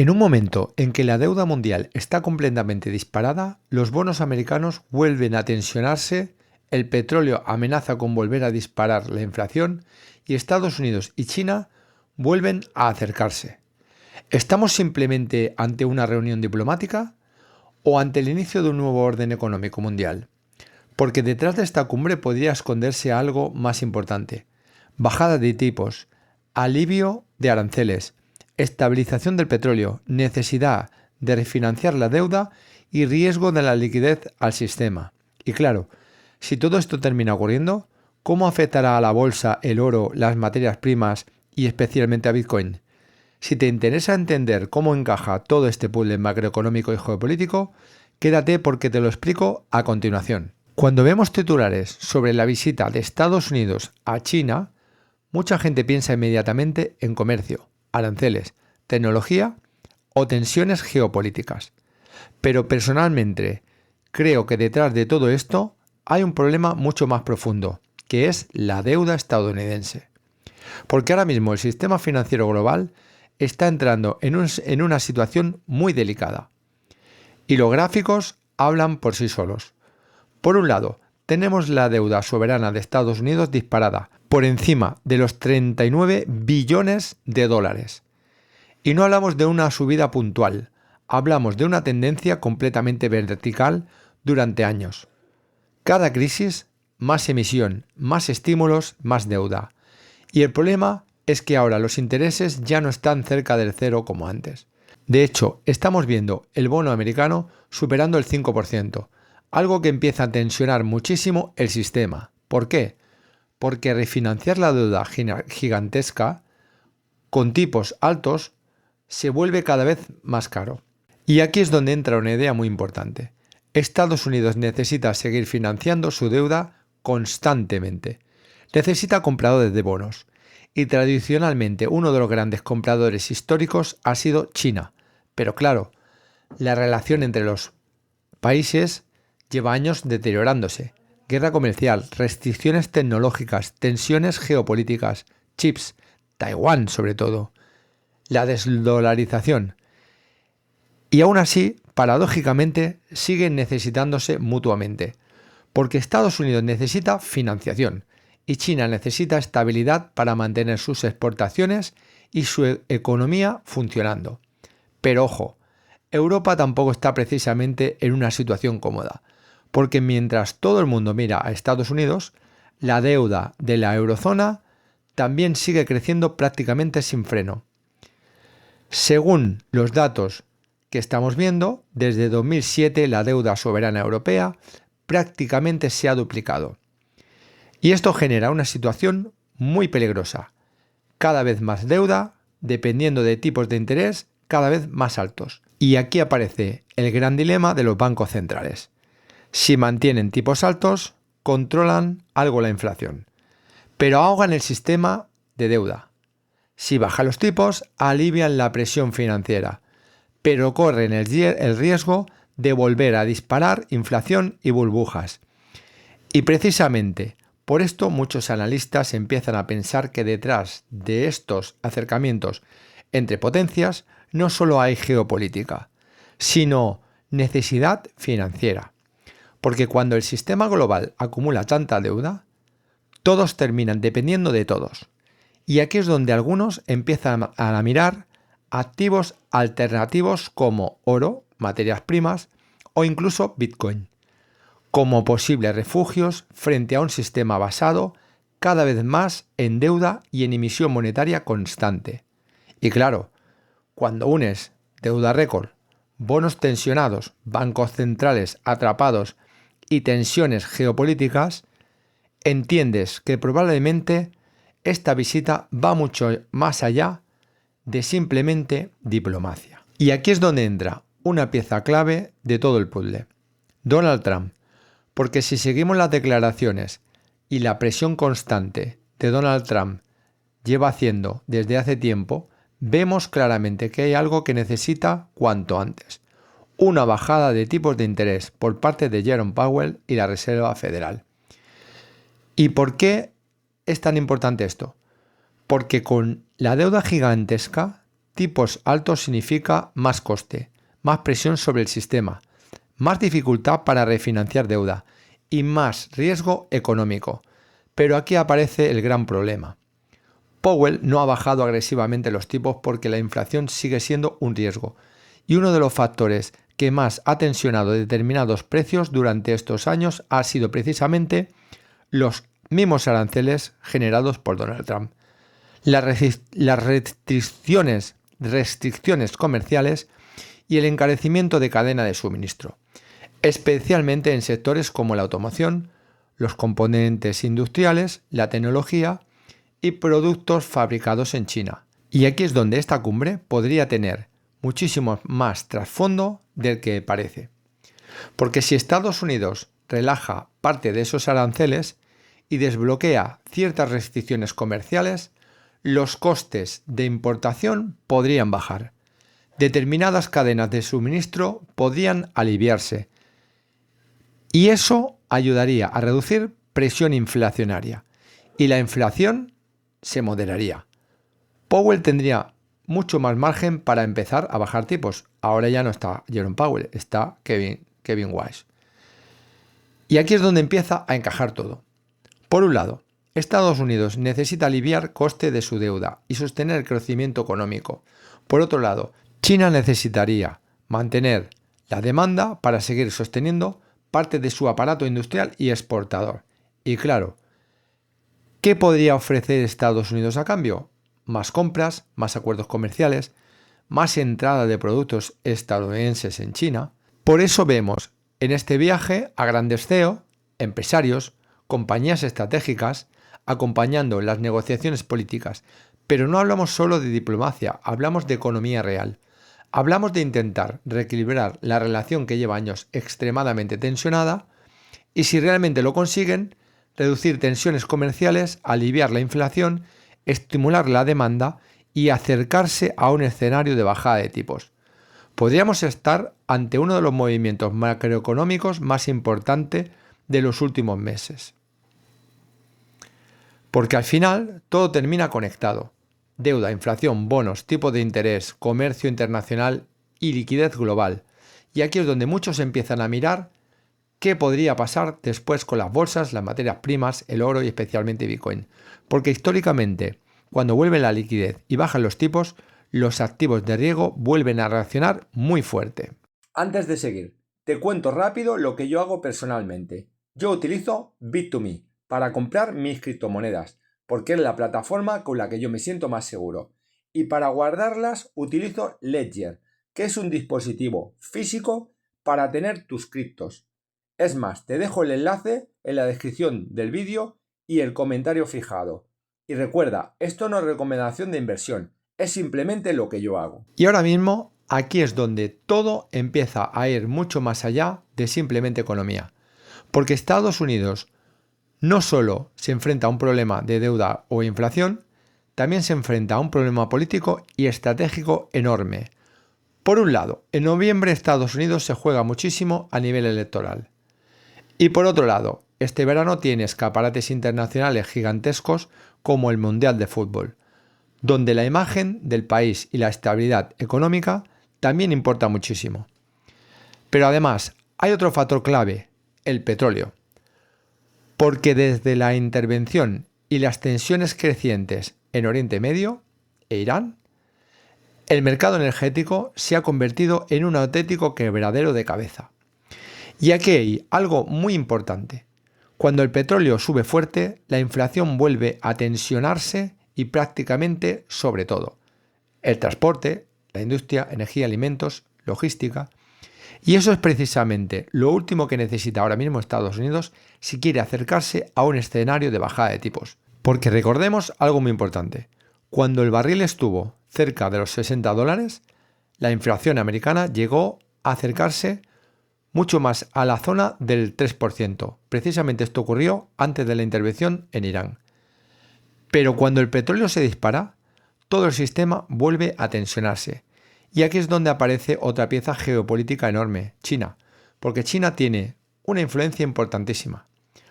En un momento en que la deuda mundial está completamente disparada, los bonos americanos vuelven a tensionarse, el petróleo amenaza con volver a disparar la inflación y Estados Unidos y China vuelven a acercarse. ¿Estamos simplemente ante una reunión diplomática o ante el inicio de un nuevo orden económico mundial? Porque detrás de esta cumbre podría esconderse algo más importante: bajada de tipos, alivio de aranceles, estabilización del petróleo, necesidad de refinanciar la deuda y riesgo de la liquidez al sistema. Y claro, si todo esto termina ocurriendo, ¿cómo afectará a la bolsa, el oro, las materias primas y especialmente a Bitcoin? Si te interesa entender cómo encaja todo este puzzle macroeconómico y geopolítico, quédate porque te lo explico a continuación. Cuando vemos titulares sobre la visita de Estados Unidos a China, mucha gente piensa inmediatamente en comercio, aranceles, tecnología o tensiones geopolíticas. Pero personalmente creo que detrás de todo esto hay un problema mucho más profundo, que es la deuda estadounidense. Porque ahora mismo el sistema financiero global está entrando en una situación muy delicada. Y los gráficos hablan por sí solos. Por un lado, tenemos la deuda soberana de Estados Unidos disparada por encima de los 39 billones de dólares. Y no hablamos de una subida puntual, hablamos de una tendencia completamente vertical durante años. Cada crisis, más emisión, más estímulos, más deuda. Y el problema es que ahora los intereses ya no están cerca del cero como antes. De hecho, estamos viendo el bono americano superando el 5%, algo que empieza a tensionar muchísimo el sistema. ¿Por qué? Porque refinanciar la deuda gigantesca con tipos altos se vuelve cada vez más caro. Y aquí es donde entra una idea muy importante. Estados Unidos necesita seguir financiando su deuda constantemente. Necesita compradores de bonos. Y tradicionalmente uno de los grandes compradores históricos ha sido China. Pero claro, la relación entre los países lleva años deteriorándose. Guerra comercial, restricciones tecnológicas, tensiones geopolíticas, chips, Taiwán sobre todo, la desdolarización. Y aún así, paradójicamente, siguen necesitándose mutuamente, porque Estados Unidos necesita financiación y China necesita estabilidad para mantener sus exportaciones y su economía funcionando. Pero ojo, Europa tampoco está precisamente en una situación cómoda, porque mientras todo el mundo mira a Estados Unidos, la deuda de la eurozona también sigue creciendo prácticamente sin freno. Según los datos que estamos viendo, desde 2007 la deuda soberana europea prácticamente se ha duplicado. Y esto genera una situación muy peligrosa. Cada vez más deuda, dependiendo de tipos de interés cada vez más altos. Y aquí aparece el gran dilema de los bancos centrales. Si mantienen tipos altos, controlan algo la inflación, pero ahogan el sistema de deuda. Si bajan los tipos, alivian la presión financiera, pero corren el riesgo de volver a disparar inflación y burbujas. Y precisamente por esto muchos analistas empiezan a pensar que detrás de estos acercamientos entre potencias no solo hay geopolítica, sino necesidad financiera. Porque cuando el sistema global acumula tanta deuda, todos terminan dependiendo de todos. Y aquí es donde algunos empiezan a mirar activos alternativos como oro, materias primas o incluso Bitcoin, como posibles refugios frente a un sistema basado cada vez más en deuda y en emisión monetaria constante. Y claro, cuando unes deuda récord, bonos tensionados, bancos centrales atrapados y tensiones geopolíticas, entiendes que probablemente esta visita va mucho más allá de simplemente diplomacia. Y aquí es donde entra una pieza clave de todo el puzzle: Donald Trump. Porque si seguimos las declaraciones y la presión constante de Donald Trump lleva haciendo desde hace tiempo, vemos claramente que hay algo que necesita cuanto antes: una bajada de tipos de interés por parte de Jerome Powell y la Reserva Federal. ¿Y por qué es tan importante esto? Porque con la deuda gigantesca tipos altos significa más coste, más presión sobre el sistema, más dificultad para refinanciar deuda y más riesgo económico. Pero aquí aparece el gran problema. Powell no ha bajado agresivamente los tipos porque la inflación sigue siendo un riesgo y uno de los factores que más ha tensionado determinados precios durante estos años ha sido precisamente los mismos aranceles generados por Donald Trump. Las restricciones comerciales y el encarecimiento de cadena de suministro, especialmente en sectores como la automoción, los componentes industriales, la tecnología y productos fabricados en China. Y aquí es donde esta cumbre podría tener muchísimo más trasfondo del que parece. Porque si Estados Unidos relaja parte de esos aranceles y desbloquea ciertas restricciones comerciales, los costes de importación podrían bajar. Determinadas cadenas de suministro podrían aliviarse. Y eso ayudaría a reducir presión inflacionaria. Y la inflación se moderaría. Powell tendría mucho más margen para empezar a bajar tipos. Ahora ya no está Jerome Powell, está Kevin Weiss. Y aquí es donde empieza a encajar todo. Por un lado, Estados Unidos necesita aliviar coste de su deuda y sostener el crecimiento económico. Por otro lado, China necesitaría mantener la demanda para seguir sosteniendo parte de su aparato industrial y exportador. Y claro, ¿qué podría ofrecer Estados Unidos a cambio? Más compras, más acuerdos comerciales, más entrada de productos estadounidenses en China. Por eso vemos en este viaje a grandes CEO, empresarios, compañías estratégicas, acompañando las negociaciones políticas. Pero no hablamos solo de diplomacia, hablamos de economía real. Hablamos de intentar reequilibrar la relación que lleva años extremadamente tensionada y si realmente lo consiguen, reducir tensiones comerciales, aliviar la inflación, estimular la demanda y acercarse a un escenario de bajada de tipos. Podríamos estar ante uno de los movimientos macroeconómicos más importantes de los últimos meses. Porque al final todo termina conectado. Deuda, inflación, bonos, tipo de interés, comercio internacional y liquidez global. Y aquí es donde muchos empiezan a mirar qué podría pasar después con las bolsas, las materias primas, el oro y especialmente Bitcoin. Porque históricamente, cuando vuelve la liquidez y bajan los tipos, los activos de riesgo vuelven a reaccionar muy fuerte. Antes de seguir, te cuento rápido lo que yo hago personalmente. Yo utilizo Bit2Me para comprar mis criptomonedas, porque es la plataforma con la que yo me siento más seguro. Y para guardarlas utilizo Ledger, que es un dispositivo físico para tener tus criptos. Es más, te dejo el enlace en la descripción del vídeo y el comentario fijado. Y recuerda, esto no es recomendación de inversión, es simplemente lo que yo hago. Y ahora mismo, aquí es donde todo empieza a ir mucho más allá de simplemente economía. Porque Estados Unidos no solo se enfrenta a un problema de deuda o inflación, también se enfrenta a un problema político y estratégico enorme. Por un lado, en noviembre Estados Unidos se juega muchísimo a nivel electoral. Y por otro lado, este verano tiene escaparates internacionales gigantescos como el Mundial de Fútbol, donde la imagen del país y la estabilidad económica también importa muchísimo. Pero además, hay otro factor clave, el petróleo. Porque desde la intervención y las tensiones crecientes en Oriente Medio e Irán, el mercado energético se ha convertido en un auténtico quebradero de cabeza. Y aquí hay algo muy importante. Cuando el petróleo sube fuerte, la inflación vuelve a tensionarse y prácticamente sobre todo. El transporte, la industria, energía, alimentos, logística. Y eso es precisamente lo último que necesita ahora mismo Estados Unidos si quiere acercarse a un escenario de bajada de tipos. Porque recordemos algo muy importante. Cuando el barril estuvo cerca de los $60, la inflación americana llegó a acercarse mucho más a la zona del 3%. Precisamente esto ocurrió antes de la intervención en Irán. Pero cuando el petróleo se dispara, todo el sistema vuelve a tensionarse. Y aquí es donde aparece otra pieza geopolítica enorme, China, porque China tiene una influencia importantísima,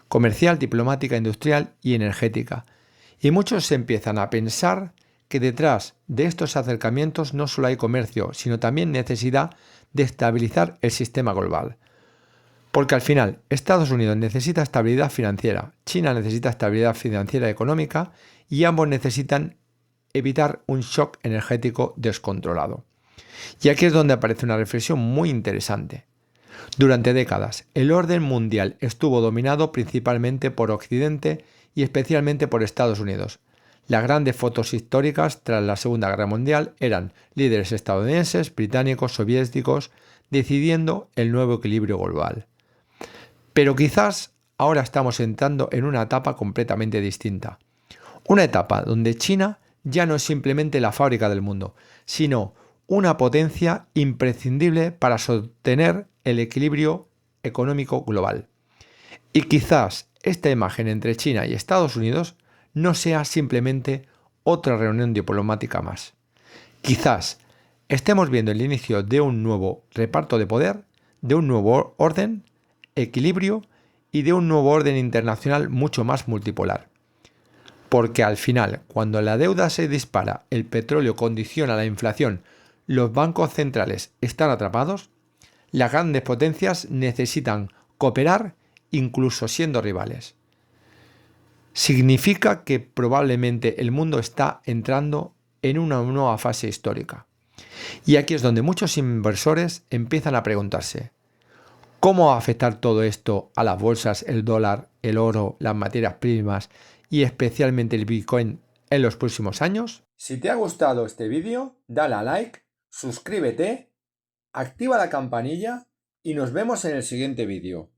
comercial, diplomática, industrial y energética. Y muchos se empiezan a pensar que detrás de estos acercamientos no solo hay comercio, sino también necesidad de estabilizar el sistema global. Porque al final, Estados Unidos necesita estabilidad financiera, China necesita estabilidad financiera y económica, y ambos necesitan evitar un shock energético descontrolado. Y aquí es donde aparece una reflexión muy interesante. Durante décadas, el orden mundial estuvo dominado principalmente por Occidente y especialmente por Estados Unidos. Las grandes fotos históricas tras la Segunda Guerra Mundial eran líderes estadounidenses, británicos, soviéticos, decidiendo el nuevo equilibrio global. Pero quizás ahora estamos entrando en una etapa completamente distinta. Una etapa donde China ya no es simplemente la fábrica del mundo, sino una potencia imprescindible para sostener el equilibrio económico global. Y quizás esta imagen entre China y Estados Unidos no sea simplemente otra reunión diplomática más. Quizás estemos viendo el inicio de un nuevo reparto de poder, de un nuevo orden, equilibrio y de un nuevo orden internacional mucho más multipolar. Porque al final, cuando la deuda se dispara, el petróleo condiciona la inflación, los bancos centrales están atrapados, las grandes potencias necesitan cooperar incluso siendo rivales. Significa que probablemente el mundo está entrando en una nueva fase histórica. Y aquí es donde muchos inversores empiezan a preguntarse: ¿cómo va a afectar todo esto a las bolsas, el dólar, el oro, las materias primas y especialmente el Bitcoin en los próximos años? Si te ha gustado este vídeo, dale a like, suscríbete, activa la campanilla y nos vemos en el siguiente vídeo.